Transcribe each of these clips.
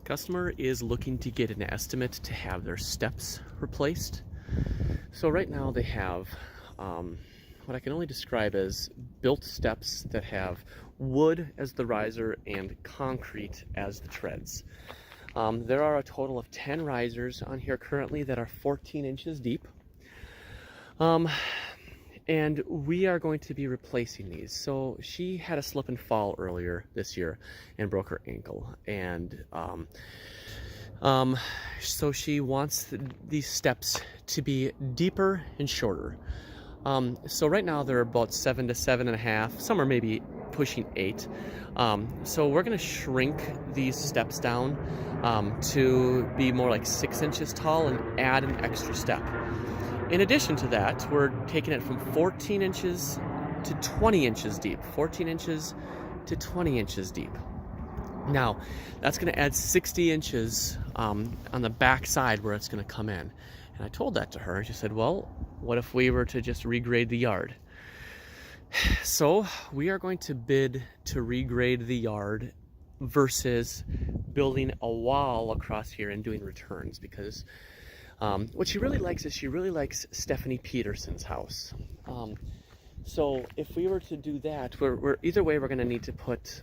Customer is looking to get an estimate to have their steps replaced. So right now they have what I can only describe as built steps that have wood as the riser and concrete as the treads. There are a total of 10 risers on here currently that are 14 inches deep. And we are going to be replacing these. So she had a slip and fall earlier this year and broke her ankle. And so she wants these steps to be deeper and shorter. So right now they're about 7 to 7.5, some are maybe pushing 8. So we're gonna shrink these steps down to be more like 6 inches tall and add an extra step. In addition to that, we're taking it from 14 inches to 20 inches deep. 14 inches to 20 inches deep. Now, that's going to add 60 inches on the back side where it's going to come in. And I told that to her, and she said, well, what if we were to just regrade the yard? So we are going to bid to regrade the yard versus building a wall across here and doing returns, because what she really likes is she really likes Stephanie Peterson's house. So if we were to do that, we're either way we're going to need to put,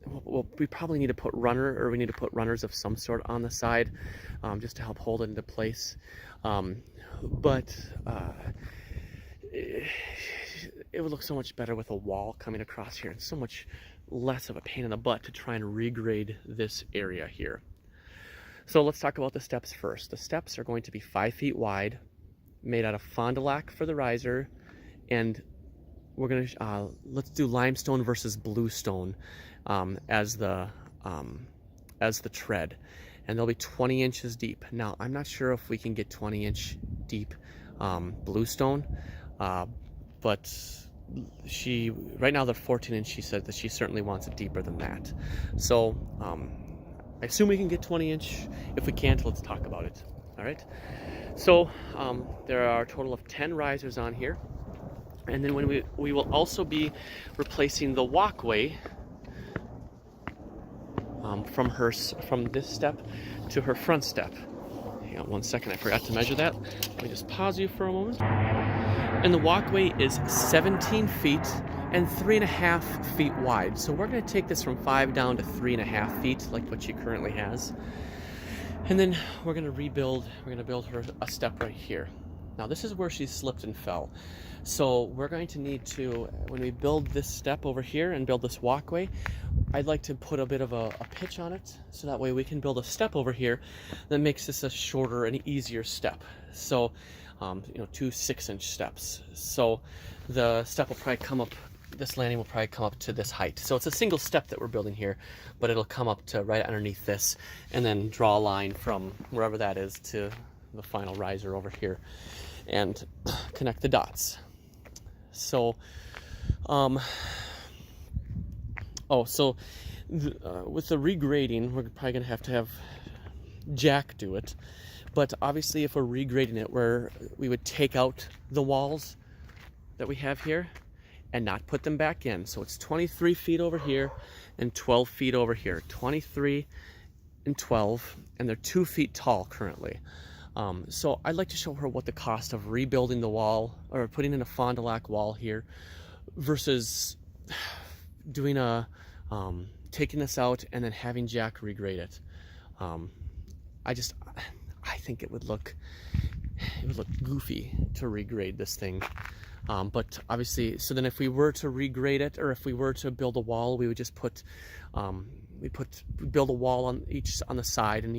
well, we probably need to put we need to put runners of some sort on the side, just to help hold it into place. But it would look so much better with a wall coming across here, and so much less of a pain in the butt to try and regrade this area here. So let's talk about the steps first. The steps are going to be 5 feet wide, made out of Fond du Lac for the riser, and we're gonna let's do limestone versus bluestone as the tread, and they'll be 20 inches deep. Now I'm not sure if we can get 20-inch deep bluestone, but right now they're 14 inch. She said that she certainly wants it deeper than that. So I assume we can get 20 inch. If we can't, let's talk about it. All right. So there are a total of 10 risers on here. And then when we will also be replacing the walkway from this step to her front step. Hang on 1 second, I forgot to measure that. Let me just pause you for a moment. And the walkway is 17 feet and 3.5 feet wide. So we're going to take this from 5 down to 3.5 feet, like what she currently has. And then we're going to rebuild, we're going to build her a step right here. Now this is where she slipped and fell. So we're going to need to, when we build this step over here and build this walkway, I'd like to put a bit of a pitch on it, so that way we can build a step over here that makes this a shorter and easier step. So, 2 6-inch steps. So the step will probably come up, this landing will probably come up to this height. So it's a single step that we're building here, but it'll come up to right underneath this, and then draw a line from wherever that is to the final riser over here and connect the dots. So with the regrading, we're probably gonna have to have Jack do it, but obviously if we're regrading it, we would take out the walls that we have here and not put them back in. So it's 23 feet over here and 12 feet over here. 23 and 12, and they're 2 feet tall currently. So I'd like to show her what the cost of rebuilding the wall, or putting in a Fond du Lac wall here, versus doing taking this out and then having Jack regrade it. I think it would look goofy to regrade this thing. But obviously, so then if we were to regrade it, or if we were to build a wall, we would just build a wall on the side, and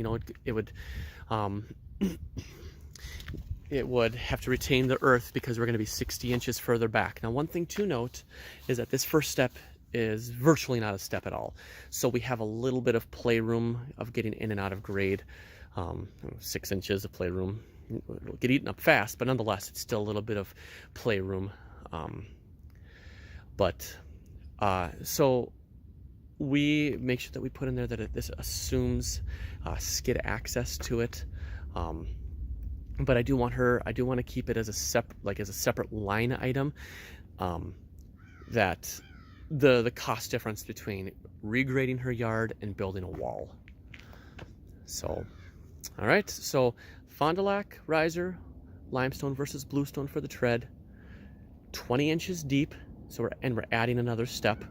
it would have to retain the earth because we're going to be 60 inches further back. Now, one thing to note is that this first step is virtually not a step at all. So we have a little bit of playroom of getting in and out of grade. 6 inches of playroom. It'll get eaten up fast, but nonetheless, it's still a little bit of playroom. So we make sure that we put in there that this assumes skid access to it. But I do want to keep it as a separate line item, that the cost difference between regrading her yard and building a wall. So, all right. So Fond du Lac riser, limestone versus bluestone for the tread. 20 inches deep. So we're adding another step.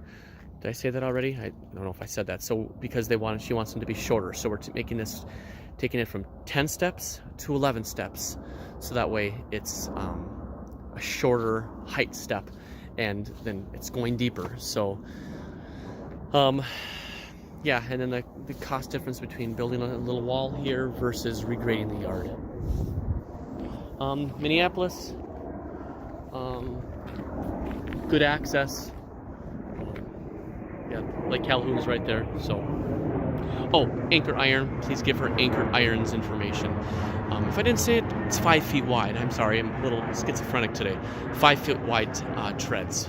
Did I say that already? I don't know if I said that. So because she wants them to be shorter. So we're taking it from 10 steps to 11 steps. So that way it's a shorter height step, and then it's going deeper. So, yeah, and then the cost difference between building a little wall here versus regrading the yard. Minneapolis, good access. Yeah, Lake Calhoun's right there. So, oh, Anchor Iron. Please give her Anchor Iron's information. If I didn't say it, it's 5 feet wide. I'm sorry, I'm a little schizophrenic today. 5 feet wide treads.